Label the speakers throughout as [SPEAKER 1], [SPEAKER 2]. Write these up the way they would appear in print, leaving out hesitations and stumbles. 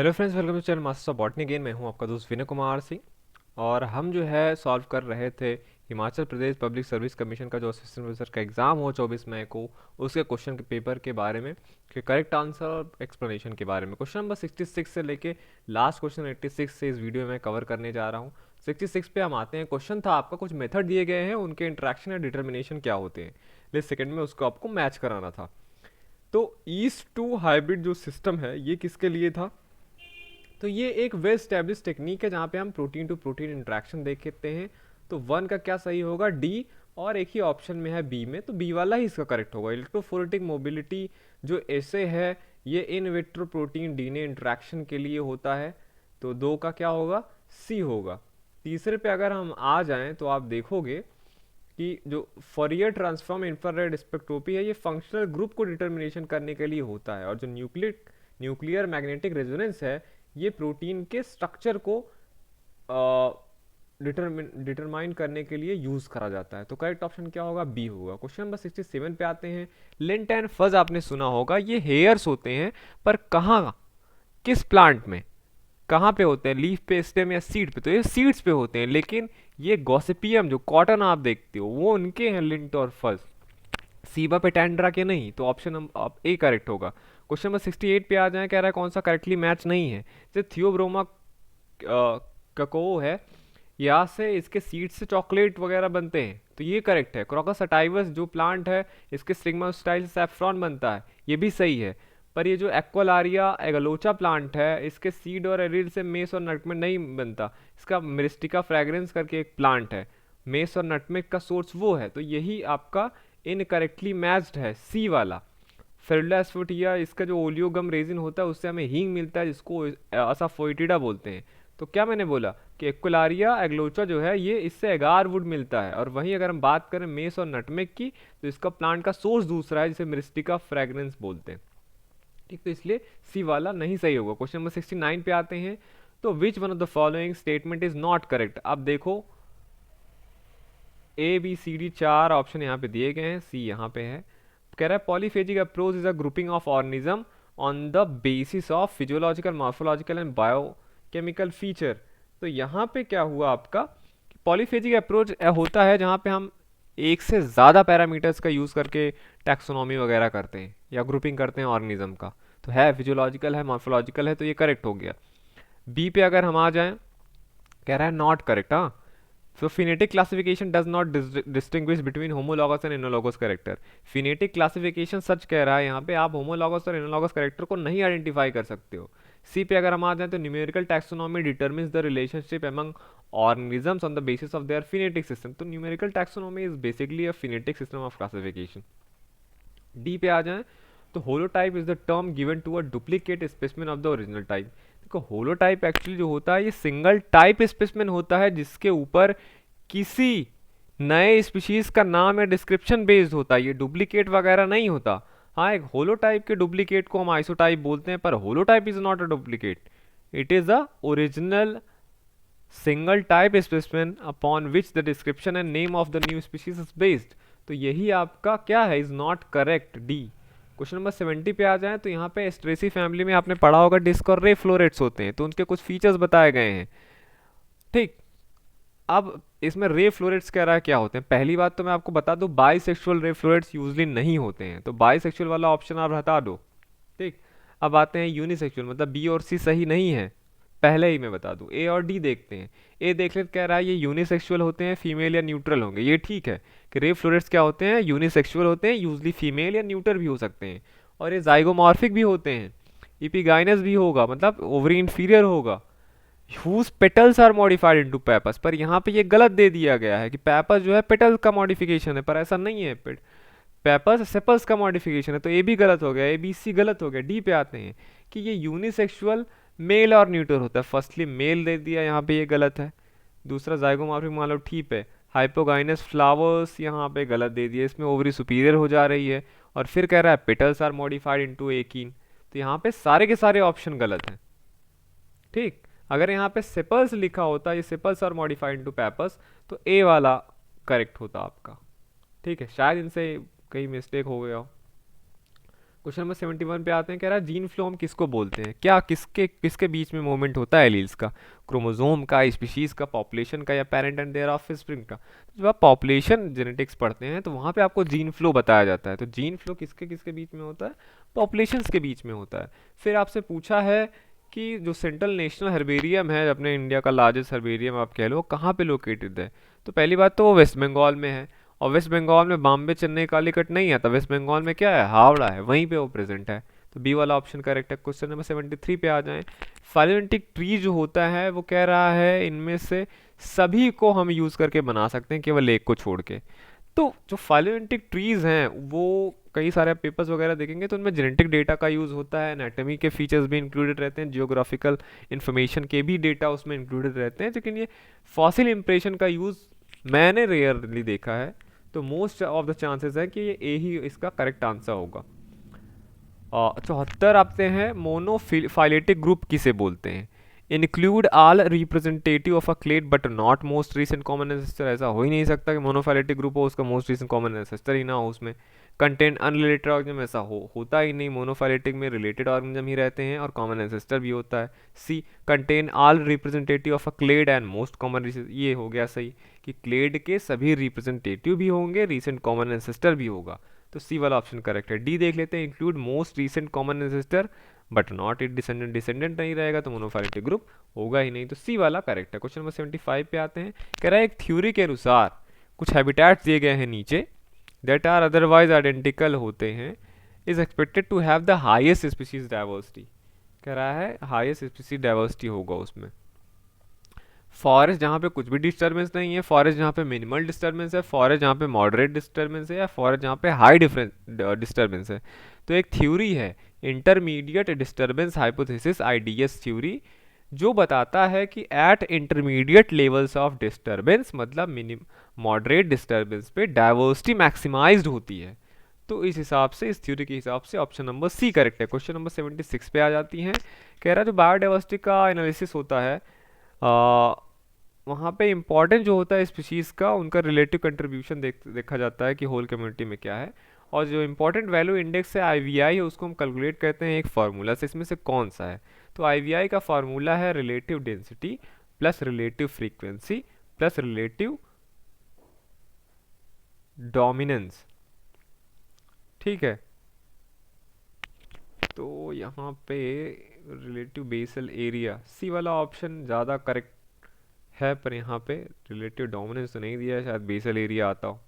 [SPEAKER 1] Hello friends, welcome to channel masters of botany. Again मैं हूं आपका दोस्त विनय कुमार सिंह। और हम जो है सॉल्व कर रहे थे Himachal Pradesh public service commission का जो असिस्टेंट प्रोफेसर का एग्ज़ाम हो 24 मई को, उसके क्वेश्चन के पेपर के बारे में, कि करेक्ट आंसर और एक्सप्लेनेशन के बारे में। क्वेश्चन नंबर 66 से लेके लास्ट क्वेश्चन 86 से इस वीडियो में कवर करने जा रहा हूँ। 66 पे हम आते हैं। क्वेश्चन था आपका, कुछ मेथड दिए गए हैं, उनके इंट्रैक्शन या डिटर्मिनेशन क्या होते हैं। लेकिन सेकंड में उसको आपको मैच कराना था। तो ईस्ट टू हाइब्रिड जो सिस्टम है ये किसके लिए था? तो ये एक वेल स्टैब्लिश टेक्निक है जहाँ पे हम प्रोटीन टू प्रोटीन इंट्रैक्शन देखते हैं। तो वन का क्या सही होगा? डी। और एक ही ऑप्शन में है बी में, तो बी वाला ही इसका करेक्ट होगा। इलेक्ट्रोफोरेटिक मोबिलिटी जो ऐसे है, ये in vitro protein DNA interaction के लिए होता है। तो दो का क्या होगा? सी होगा। तीसरे पे अगर हम आ जाएं तो आप देखोगे कि जो फॉरियर ट्रांसफॉर्म इंफ्रारेड स्पेक्ट्रोपी है, ये फंक्शनल ग्रुप को डिटर्मिनेशन करने के लिए होता है। और जो न्यूक्लियर मैग्नेटिक रेजोनेंस है, ये प्रोटीन के स्ट्रक्चर को डिटरमाइन करने के लिए यूज करा जाता है। तो करेक्ट ऑप्शन क्या होगा? बी होगा। क्वेश्चन नंबर 67 पे आते हैं। लिंट एंड फज आपने सुना होगा, ये हेयर्स होते हैं, पर कहाँ, किस प्लांट में, कहाँ पे होते हैं? लीफ पे, स्टेम या सीड पे? तो ये सीड्स पे होते हैं। लेकिन ये गॉसिपियम जो कॉटन आप देखते हो वो उनके हैं लिंट और फज, सीबा पेटेंड्रा के नहीं। तो ऑप्शन नंबर ए करेक्ट होगा। क्वेश्चन नंबर 68 पे आ जाए। कह रहा है कौन सा करेक्टली मैच नहीं है? जैसे थियोब्रोमा कको है, यहाँ से इसके सीड से चॉकलेट वगैरह बनते हैं, तो ये करेक्ट है। क्रोकस सटाइवस जो प्लांट है, इसके स्टिग्मा स्टाइल से सैफ्रॉन बनता है, ये भी सही है। पर ये जो एक्वालारिया एगलोचा प्लांट है, इसके सीड और एरिड से मेस और नटमेग नहीं बनता। इसका मिरिस्टिका फ्रेग्रेंस करके एक प्लांट है, मेस और नटमेग का सोर्स वो है। तो यही आपका इनकरेक्टली मैच्ड है, सी वाला। फेरुला एस्फोटिया, इसका जो ओलियोगम रेजिन होता है उससे हमें हींग मिलता है, जिसको असाफोइटिडा बोलते हैं। तो क्या मैंने बोला कि एक्वलारिया एग्लोचा जो है ये इससे एगार वुड मिलता है। और वहीं अगर हम बात करें मेस और नटमेग की, तो इसका प्लांट का सोर्स दूसरा है, जिसे मिरिस्टिका फ्रेग्रेंस बोलते हैं। ठीक, तो इसलिए सी वाला नहीं सही होगा। क्वेश्चन नंबर 69 पे आते हैं। तो विच one of the following statement is not correct? अब देखो, ए बी सी डी चार ऑप्शन यहाँ पे दिए गए हैं, सी यहाँ पे है। कह रहा है polyphagic approach is a grouping of organism on the basis of physiological, morphological and biochemical feature. तो यहाँ पे क्या हुआ आपका? पॉलीफेजिक अप्रोच होता है जहाँ पे हम एक से ज़्यादा पैरामीटर्स का यूज़ करके टैक्सोनॉमी वगैरह करते हैं या ग्रुपिंग करते हैं ऑर्गेनिज्म का। तो है फिजियोलॉजिकल है, मॉर्फोलॉजिकल है, तो ये करेक्ट हो गया। बी पे अगर हम आ जाएं, कह रहा है नॉट करेक्ट। हाँ, so phonetic classification does not distinguish between homologous and analogous character. phonetic classification सच कह रहा है यहाँ पे, आप homologous और analogous character को नहीं आइडेंटिफाई कर सकते हो। सी पे अगर हम आ जाए तो numerical taxonomy determines the relationship among organisms on the basis of their phonetic system. तो numerical taxonomy is basically a phonetic system of classification. D पे आ जाए तो holotype is the term given to a duplicate specimen of the original type. देखो, holotype actually जो होता है ये सिंगल टाइप स्पेसिमेन होता है, जिसके ऊपर किसी नए स्पीशीज का नाम या डिस्क्रिप्शन बेस्ड होता है, ये डुप्लीकेट वगैरह नहीं होता। हाँ, एक होलोटाइप के डुप्लीकेट को हम आइसोटाइप बोलते हैं, पर holotype is not a duplicate, it is a original single type specimen upon which the description and name of the new species is based. तो यही आपका क्या है? Is not correct, D. Question number 70 पे आ जाए तो यहाँ पे स्ट्रेसी फैमिली में आपने पढ़ा होगा डिस्क और रे फ्लोरेट्स होते हैं, तो उनके कुछ फीचर्स बताए गए हैं। ठीक, अब इसमें रे फ्लोरेट्स कह रहा है क्या होते हैं। पहली बात तो मैं आपको बता दूं, बाइसेक्सुअल रे फ्लोरेट्स यूजली नहीं होते हैं, तो बाइसेक्सुअल वाला ऑप्शन आप हटा दो। ठीक, अब आते हैं यूनिसेक्सुअल, मतलब बी और सी सही नहीं है, पहले ही मैं बता दूं। ए और डी देखते हैं। ए देख ले, कह रहा है ये यूनिसेक्सुअल होते हैं, फीमेल या न्यूट्रल होंगे। ये ठीक है कि रे फ्लोरेट्स क्या होते हैं? यूनिसेक्सुअल होते हैं, यूजली फीमेल या न्यूटर भी हो सकते हैं, और ये जाइगोमॉर्फिक भी होते हैं। इपिगाइनस भी होगा, मतलब ओवरी इंफीरियर होगा। whose petals are modified into pappus, पर यहाँ पे ये गलत दे दिया गया है कि पेपस जो है पेटल का मॉडिफिकेशन है, पर ऐसा नहीं है। पेपस सेपल्स का मॉडिफिकेशन है, तो ये भी गलत हो गया, ए बी सी गलत हो गया। डी पे आते हैं कि ये यूनिसेक्सुअल मेल और न्यूटर होता है। फर्स्टली मेल दे दिया, यहाँ पे ये गलत है। दूसरा जाइगोमॉर्फिक मान लो ठीक है। हाइपोगाइनस फ्लावर्स यहाँ पे गलत दे दिया, इसमें ओवरी सुपीरियर हो जा रही है। और फिर कह रहा है पेटल्स आर मॉडिफाइड इनटू एकीन, तो यहाँ पे सारे के सारे ऑप्शन गलत हैं। ठीक, अगर यहाँ पे सेपल्स लिखा होता, ये sepals are modified into pappus, तो ए वाला करेक्ट होता आपका। ठीक है, शायद इनसे कहीं मिस्टेक हो गया हो। क्वेश्चन नंबर 71 पे आते हैं, कह रहा है जीन फ्लो हम किसको बोलते हैं, क्या किसके किसके बीच में मूवमेंट होता है एलील्स का, क्रोमोसोम का, स्पीशीज का, पॉपुलेशन का, या पेरेंट एंड देयर ऑफस्प्रिंग का। तो जब आप पॉपुलेशन जेनेटिक्स पढ़ते हैं तो वहाँ पे आपको जीन फ्लो बताया जाता है। तो जीन फ्लो किसके किसके बीच में होता है, पॉपुलेशंस के बीच में होता है। फिर आपसे पूछा है कि जो सेंट्रल नेशनल हर्बेरियम है अपने इंडिया का लार्जेस्ट हर्बेरियम आप कह लो, वो कहाँ पे लोकेटेड है। तो पहली बात तो वो वेस्ट बंगाल में है, और वेस्ट बंगाल में बॉम्बे चेन्नई कालीकट नहीं आता, वेस्ट बंगाल में क्या है, हावड़ा है, वहीं पे वो प्रेजेंट है। तो बी वाला ऑप्शन करेक्ट है। क्वेश्चन नंबर 73 पे आ जाएं। फाइलोजेनेटिक ट्री जो होता है वो कह रहा है इनमें से सभी को हम यूज़ करके बना सकते हैं केवल एक को छोड़ के। तो जो फाइलोजेनेटिक ट्रीज हैं वो कई सारे पेपर्स वगैरह देखेंगे तो उनमें जेनेटिक डेटा का यूज़ होता है, एनाटॉमी के फीचर्स भी इंक्लूडेड रहते हैं, जियोग्राफिकल इन्फॉर्मेशन के भी डेटा उसमें इंक्लूडेड रहते हैं, लेकिन ये फॉसिल इंप्रेशन का यूज़ मैंने रेयरली देखा है। तो मोस्ट ऑफ द चांसेस है कि ये ए ही इसका करेक्ट आंसर होगा। 74 आते हैं, मोनोफाइलेटिक ग्रुप किसे बोलते हैं, include all representative of a clade but not most recent common ancestor. ऐसा हो ही नहीं सकता कि मोनोफाइलेटिक ग्रुप हो उसका मोस्ट रीसेंट कॉमन एंसेस्टर ही ना हो उसमें। कंटेंट अनरिलेटेड ऑर्गेनिज्म, ऐसा होता ही नहीं, मोनोफाइलेटिक में रिलेटेड ऑर्गेनिज्म ही रहते हैं और कॉमन एंसेस्टर भी होता है। C, contain all representative of a clade and most common, ये हो गया सही कि क्लेड के सभी रिप्रेजेंटेटिव भी होंगे, रीसेंट कॉमन एंसेस्टर भी होगा। तो सी वाला ऑप्शन करेक्ट है। डी देख लेते हैं, include most recent common ancestor but not it descendant, descendant नहीं रहेगा तो मोनोफाइलेटिक ग्रुप होगा ही नहीं। तो सी वाला करेक्ट है। क्वेश्चन नंबर 75 पे आते हैं, कह रहा है एक थ्योरी के अनुसार कुछ हैबिटेट्स दिए गए हैं नीचे दैट आर अदरवाइज आइडेंटिकल होते हैं is expected to have the highest species diversity. कह रहा है हाईएस्ट स्पीशीज डाइवर्सिटी होगा उसमें फॉरेस्ट जहाँ पे कुछ भी डिस्टर्बेंस नहीं है, फॉरेस्ट जहाँ पे मिनिमल डिस्टर्बेंस है, फॉरेस्ट जहाँ पे मॉडरेट डिस्टर्बेंस है, या फॉरेस्ट जहाँ पे हाई डिस्टर्बेंस है। तो एक थ्योरी है intermediate disturbance hypothesis, IDs theory, जो बताता है कि eight intermediate levels of disturbance मतलब मिनिम मॉडरेट डिस्टर्बेंस पे डाइवर्सिटी मैक्सिमाइज्ड होती है। तो इस हिसाब से, इस थ्योरी के हिसाब से ऑप्शन नंबर सी करेक्ट है। क्वेश्चन नंबर 76 पे आ जाती हैं, कह रहा है जो बायोडाइवर्सिटी का एनालिसिस होता है वहाँ पे इम्पॉर्टेंट जो होता है स्पीशीज़ का उनका रिलेटिव कंट्रीब्यूशन देखा जाता है कि होल कम्युनिटी में क्या है, और जो इम्पोर्टेंट वैल्यू इंडेक्स है आईवीआई है उसको हम कैलकुलेट करते हैं एक फार्मूला से, इसमें से कौन सा है। तो आईवीआई का फार्मूला है relative density plus relative frequency plus relative dominance. ठीक है, तो यहाँ पे रिलेटिव बेसल एरिया, सी वाला ऑप्शन ज़्यादा करेक्ट है, पर यहाँ पे रिलेटिव डोमिनेंस तो नहीं दिया है, शायद बेसल एरिया आता हो।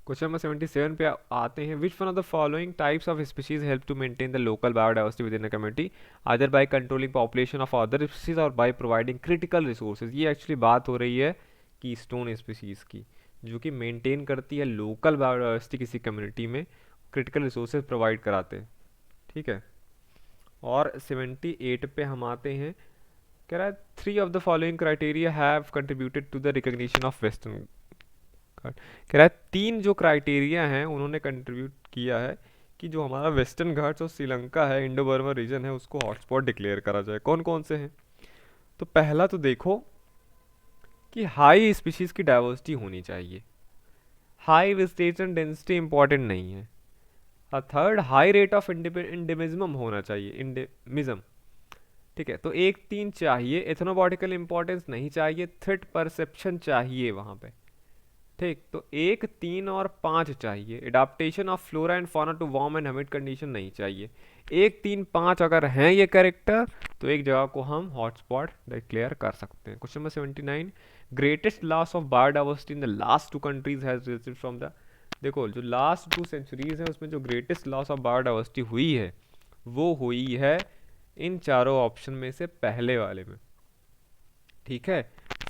[SPEAKER 1] क्वेश्चन नंबर 77 पे आते हैं, which one of the following types of species help to maintain the local biodiversity within a community, either by controlling population of other species or by providing critical resources. ये actually बात हो रही है की stone species की, जो कि maintain करती है लोकल बायोडाइवर्सिटी किसी कम्युनिटी में, क्रिटिकल रिसोर्सेज प्रोवाइड कराते हैं। ठीक है, और 78 पे हम आते हैं, कह रहा है three of the following criteria have contributed to the recognition of Western Ghat. कह रहा है तीन जो क्राइटेरिया हैं उन्होंने कंट्रीब्यूट किया है कि जो हमारा वेस्टर्न घाट्स और श्रीलंका है, इंडो बर्मा रीजन है, उसको हॉटस्पॉट डिक्लेयर करा जाए। कौन कौन से हैं, तो पहला तो देखो कि हाई स्पीशीज़ की डाइवर्सिटी होनी चाहिए, हाई वेजिटेशन डेंसिटी इंपॉर्टेंट नहीं है। और थर्ड, हाई रेट ऑफ इंडेमिज्म होना चाहिए, इंडेमिज्म। ठीक है, तो 1 3 चाहिए, एथनोबॉटिकल इंपॉर्टेंस नहीं चाहिए, थ्रेट परसेप्शन चाहिए वहाँ पे। ठीक, तो 1 3 और 5 चाहिए, adaptation of flora and fauna to warm and humid condition नहीं चाहिए। 1 3 5 अगर हैं ये कैरेक्टर तो एक जगह को हम हॉटस्पॉट डिक्लेयर कर सकते हैं। Question number 79, greatest loss of biodiversity in the last 2 countries has resulted from the, देखो जो लास्ट 2 सेंचुरीज हैं उसमें जो ग्रेटेस्ट लॉस ऑफ बायोडाइवर्सिटी हुई है वो हुई है इन चारों ऑप्शन में से पहले वाले में। ठीक है,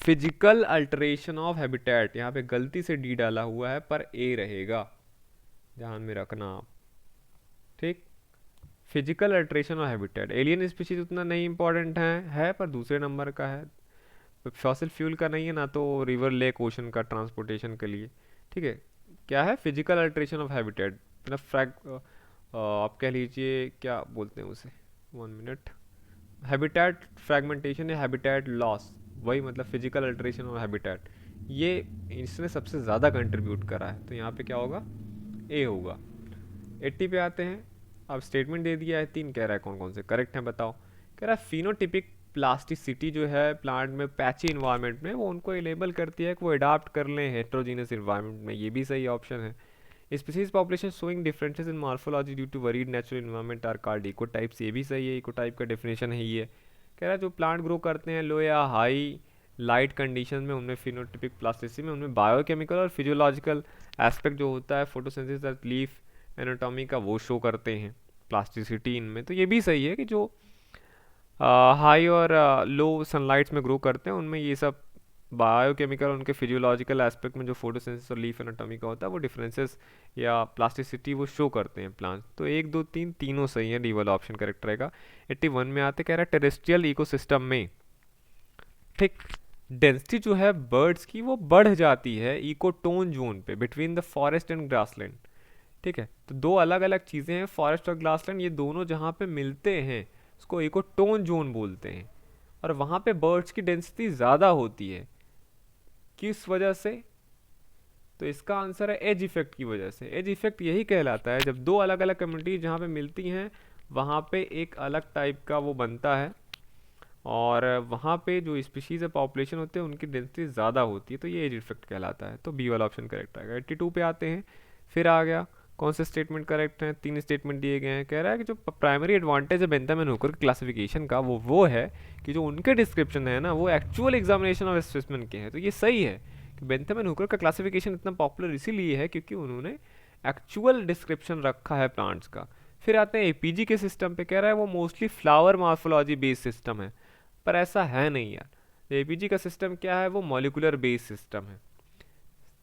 [SPEAKER 1] फिजिकल अल्टरेशन ऑफ हैबिटेट, यहाँ पे गलती से डी डाला हुआ है पर ए रहेगा, ध्यान में रखना आप। ठीक, physical alteration of habitat, alien species उतना नहीं इंपॉर्टेंट है पर दूसरे नंबर का है, फॉसिल फ्यूल का नहीं है ना, तो रिवर लेक ओशन का ट्रांसपोर्टेशन के लिए। ठीक है, क्या है, फिजिकल अल्टरेशन ऑफ हैबिटेट मतलब आप कह लीजिए क्या बोलते हैं उसे, 1 मिनट, हैबिटेट फ्रैगमेंटेशन या हैबिटेट लॉस, वही मतलब फिजिकल अल्टरेशन और हैबिटेट, ये इसने सबसे ज़्यादा कंट्रीब्यूट करा है, तो यहाँ पे क्या होगा, ए होगा। 80 पे आते हैं। अब स्टेटमेंट दे दिया है 3, कह रहा है कौन कौन से करेक्ट हैं बताओ। कह रहा है फिनोटिपिक प्लास्टिसिटी जो है प्लांट में पैची इन्वायरमेंट में वो उनको इनेबल करती है कि वो अडाप्ट कर लें हेट्रोजीनियस इन्वायरमेंट में, ये भी सही ऑप्शन है। Species population showing differences in morphology due to varied natural environment are called ecotypes, ये भी सही है, इकोटाइप का डेफिनेशन है ये। कह रहा है जो प्लांट ग्रो करते हैं लो या हाई लाइट कंडीशन में उनमें फिनोटिपिक प्लास्टिसिटी में उनमें बायोकेमिकल और फिजियोलॉजिकल एस्पेक्ट जो होता है फोटोसिंथेसिस लीफ एनाटॉमी का वो शो करते हैं प्लास्टिसिटी इनमें, तो ये भी सही है कि जो हाई और लो सनलाइट्स में ग्रो करते हैं उनमें ये सब बायोकेमिकल उनके फिजियोलॉजिकल एस्पेक्ट में जो फोटोसिंथेसिस और लीफ एनाटॉमी का होता है वो डिफरेंसेस या प्लास्टिसिटी वो शो करते हैं प्लांट्स। तो 1 2 3 तीनों सही है, डी वाला ऑप्शन करेक्ट रहेगा। 81 में आते कह रहा है टेरेस्ट्रियल इकोसिस्टम में ठीक डेंसिटी जो है बर्ड्स की वो बढ़ जाती है इकोटोन जोन पे between the forest and grassland. ठीक है, तो दो अलग अलग चीज़ें हैं फॉरेस्ट और ग्रासलैंड, ये दोनों जहाँ पे मिलते हैं उसको इकोटोन जोन बोलते हैं, और वहाँ पे बर्ड्स की डेंसिटी ज़्यादा होती है। किस वजह से? तो इसका आंसर है एज इफेक्ट की वजह से। एज इफेक्ट यही कहलाता है जब दो अलग अलग कम्युनिटी जहाँ पे मिलती हैं वहाँ पे एक अलग टाइप का वो बनता है, और वहाँ पे जो स्पीशीज़ है पॉपुलेशन होते हैं उनकी डेंसिटी ज़्यादा होती है, तो ये एज इफेक्ट कहलाता है। तो बी वाला ऑप्शन करेक्ट आएगा। 82 पे आते हैं, फिर आ गया कौन से स्टेटमेंट करेक्ट हैं, 3 स्टेटमेंट दिए गए हैं। कह रहा है कि जो प्राइमरी एडवांटेज है बेंथम एंड हुकर क्लासिफिकेशन का वो है कि जो उनके डिस्क्रिप्शन है ना वो एक्चुअल एग्जामिनेशन ऑफ स्पेसिमेन के हैं, तो ये सही है कि बेंथम एंड हुकर का क्लासिफिकेशन इतना पॉपुलर इसीलिए है क्योंकि उन्होंने एक्चुअल डिस्क्रिप्शन रखा है प्लांट्स का। फिर आते हैं एपीजी के सिस्टम पे, कह रहा है वो mostly flower morphology based system है, पर ऐसा है नहीं यार। एपीजी का सिस्टम क्या है, वो मॉलिकुलर बेस्ड सिस्टम है।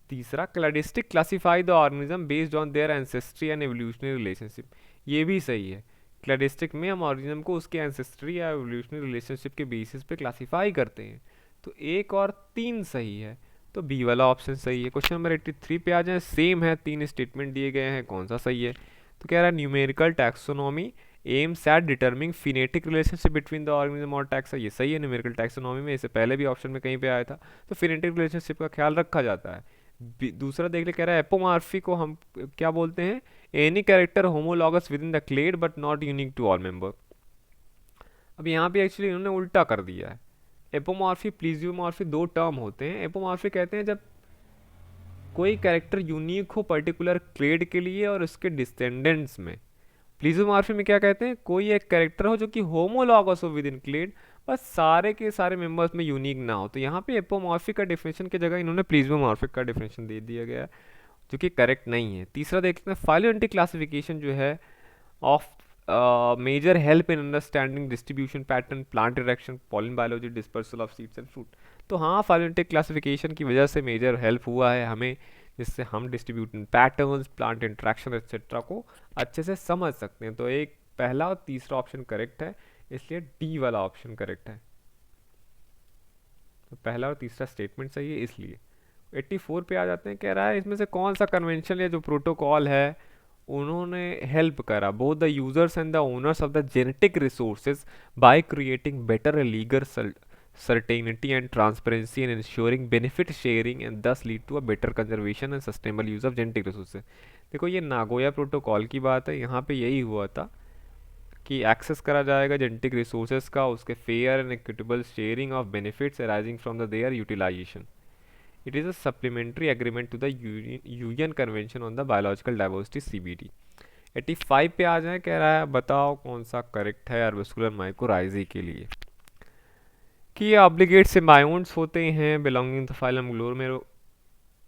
[SPEAKER 1] तीसरा cladistic classify the organism based on their ancestry and evolutionary relationship, ये भी सही है। क्लैडिस्टिक में हम ऑर्गेनिज्म को उसके एंसेस्ट्री या एवोल्यूशनरी रिलेशनशिप के बेसिस पे क्लासिफाई करते हैं, तो 1 और 3 सही है, तो बी वाला ऑप्शन सही है। क्वेश्चन नंबर 83 पे आ जाए, सेम है, 3 स्टेटमेंट दिए गए हैं, कौन सा सही है? तो कह रहा है numerical taxonomy aims at डिटर्मिंग phenetic relationship between the organism और टैक्सा, ये सही है। न्यूमेरिकल टैक्सोनॉमी में इससे पहले भी ऑप्शन में कहीं पे आया था, तो फिनेटिक रिलेशनशिप का ख्याल रखा जाता है। दूसरा देख ले, कह रहा है एपोमॉर्फी को हम क्या बोलते हैं? Any character homologous within the clade but not unique to all member. अब यहाँ पे एक्चुअली इन्होंने उल्टा कर दिया है। एपोमॉर्फी प्लीजियोमॉर्फी दो टर्म होते हैं। एपोमॉर्फी कहते हैं जब कोई कैरेक्टर यूनिक हो पर्टिकुलर क्लेड के लिए और उसके डिस्टेंडेंट्स में। प्लीजियोमॉर्फी में क्या कहते हैं, कोई एक कैरेक्टर हो जो कि होमोलॉगस हो विद इन क्लेड, बस सारे के सारे मेंबर्स में यूनिक ना हो। तो यहाँ पे एपोमॉर्फिक का डिफिनेशन की जगह इन्होंने प्लीजियोमॉर्फिक का डिफिनेशन दे दिया गया है, जो कि करेक्ट नहीं है। तीसरा देख लेते हैं, फाइलोजेनेटिक क्लासिफिकेशन जो है of major help in understanding distribution pattern plant interaction pollen biology dispersal of seeds and fruit. तो हाँ, फाइलोजेनेटिक क्लासिफिकेशन की वजह से मेजर हेल्प हुआ है हमें, जिससे हम distribution patterns plant interaction etcetera को अच्छे से समझ सकते हैं। तो एक पहला और तीसरा ऑप्शन करेक्ट है, इसलिए डी वाला ऑप्शन करेक्ट है। तो पहला और तीसरा स्टेटमेंट सही है इसलिए। 84 पे आ जाते हैं, कह रहा है इसमें से कौन सा कन्वेंशन या जो प्रोटोकॉल है उन्होंने हेल्प करा both the users and the owners of the genetic resources by creating better legal certainty and transparency and ensuring benefit sharing and thus lead to a better conservation and sustainable use of genetic resources। देखो ये Nagoya protocol की बात है, यहाँ पे यही हुआ था कि एक्सेस करा जाएगा जेनेटिक रिसोर्सेज का, उसके fair and equitable sharing of benefits arising from the their utilization. It is a supplementary agreement to the UN convention on the biological diversity CBD. 85 पे आ जाए, कह रहा है बताओ कौन सा करेक्ट है आर्बस्कुलर माइकोराइजी के लिए। कि ये ऑब्लिगेट सिम्बायोन्ट्स होते हैं बिलोंगिंग टू फाइलम ग्लोमेरो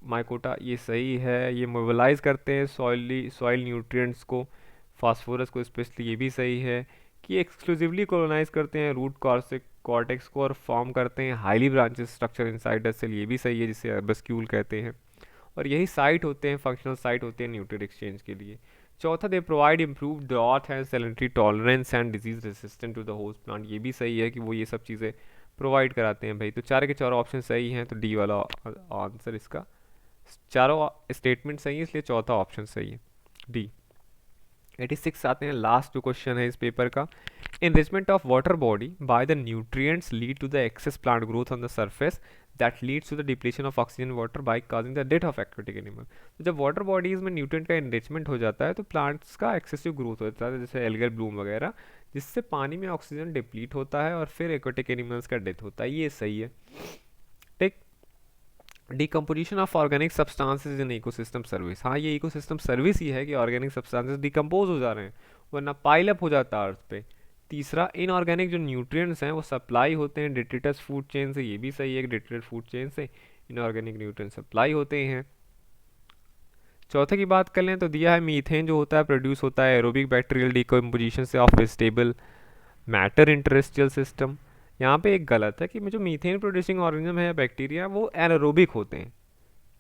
[SPEAKER 1] माइकोटा, ये सही है। ये मोबिलाइज करते हैं सॉइल न्यूट्रिएंट्स को, फास्फोरस को स्पेशली, ये भी सही है। कि एक्सक्लूसिवली कॉलोनाइज करते हैं रूट कॉर्टेक्स को और फॉर्म करते हैं highly branches structure inside the cell, ये भी सही है, जिसे अर्बस्क्यूल कहते हैं। और यही साइट होते हैं, फंक्शनल साइट होते हैं न्यूट्रिएंट एक्सचेंज के लिए। चौथा, they provide improve growth and salinity tolerance and disease resistant to the host plant, ये भी सही है कि वो ये सब चीज़ें प्रोवाइड कराते हैं भाई। तो चार के चारों ऑप्शन सही हैं, तो डी वाला आंसर इसका। चारों स्टेटमेंट सही है इसलिए चौथा ऑप्शन सही है, डी। 86 आते हैं, लास्ट जो क्वेश्चन है इस पेपर का। Enrichment of water body by the nutrients lead to the excess plant growth on the surface that leads to the depletion of oxygen water by causing the death of aquatic animal. तो जब water bodies में nutrient का enrichment हो जाता है तो plants का excessive growth होता है, जैसे एल्गल ब्लूम वगैरह, जिससे पानी में ऑक्सीजन डिप्लीट होता है और फिर एक्वेटिक एनिमल्स का डेथ होता है। ये सही है, ठीक। Decomposition of organic substances in ecosystem service, हाँ ये इकोसिस्टम सर्विस ही है कि ऑर्गेनिक सब्सटेंसेस डिकम्पोज हो जा रहे हैं, वरना पाइलअप हो जाता है अर्थ पे। तीसरा, इनऑर्गेनिक जो न्यूट्रिएंट्स हैं वो सप्लाई होते हैं डिट्रीटस फूड चेन से, ये भी सही है कि डिट्रीटेड फूड चेन से इनऑर्गेनिक न्यूट्रिएंट्स सप्लाई होते हैं। चौथे की बात कर लें तो दिया है मीथेन जो होता है प्रोड्यूस होता है एरोबिक बैक्टीरियल डिकम्पोजिशन से of vegetable matter in terrestrial system. यहाँ पे एक गलत है कि जो मीथेन प्रोड्यूसिंग ऑर्गेनिज्म है बैक्टीरिया वो एनारोबिक होते हैं,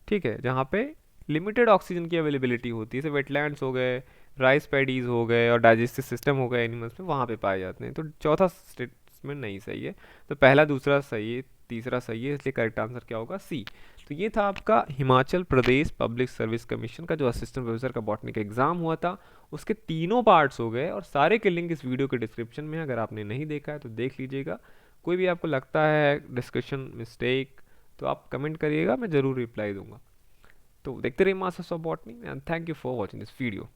[SPEAKER 1] ठीक है, जहाँ पे लिमिटेड ऑक्सीजन की अवेलेबिलिटी होती है, जैसे वेटलैंड्स हो गए, राइस पैडीज हो गए और डाइजेस्टिव सिस्टम हो गए एनिमल्स में, वहाँ पे पाए जाते हैं। तो चौथा स्टेटमेंट नहीं सही है, तो पहला दूसरा सही है, तीसरा सही है, इसलिए करेक्ट आंसर क्या होगा, सी। तो ये था आपका Himachal Pradesh public service commission का जो असिस्टेंट प्रोफेसर का बॉटनी का एग्जाम हुआ था, उसके तीनों पार्ट्स हो गए और सारे के लिंक इस वीडियो के डिस्क्रिप्शन में है, अगर आपने नहीं देखा है तो देख लीजिएगा। कोई भी आपको लगता है डिस्कशन मिस्टेक तो आप कमेंट करिएगा, मैं ज़रूर रिप्लाई दूंगा। तो देखते रहिए masters of botany and thank you for watching this video.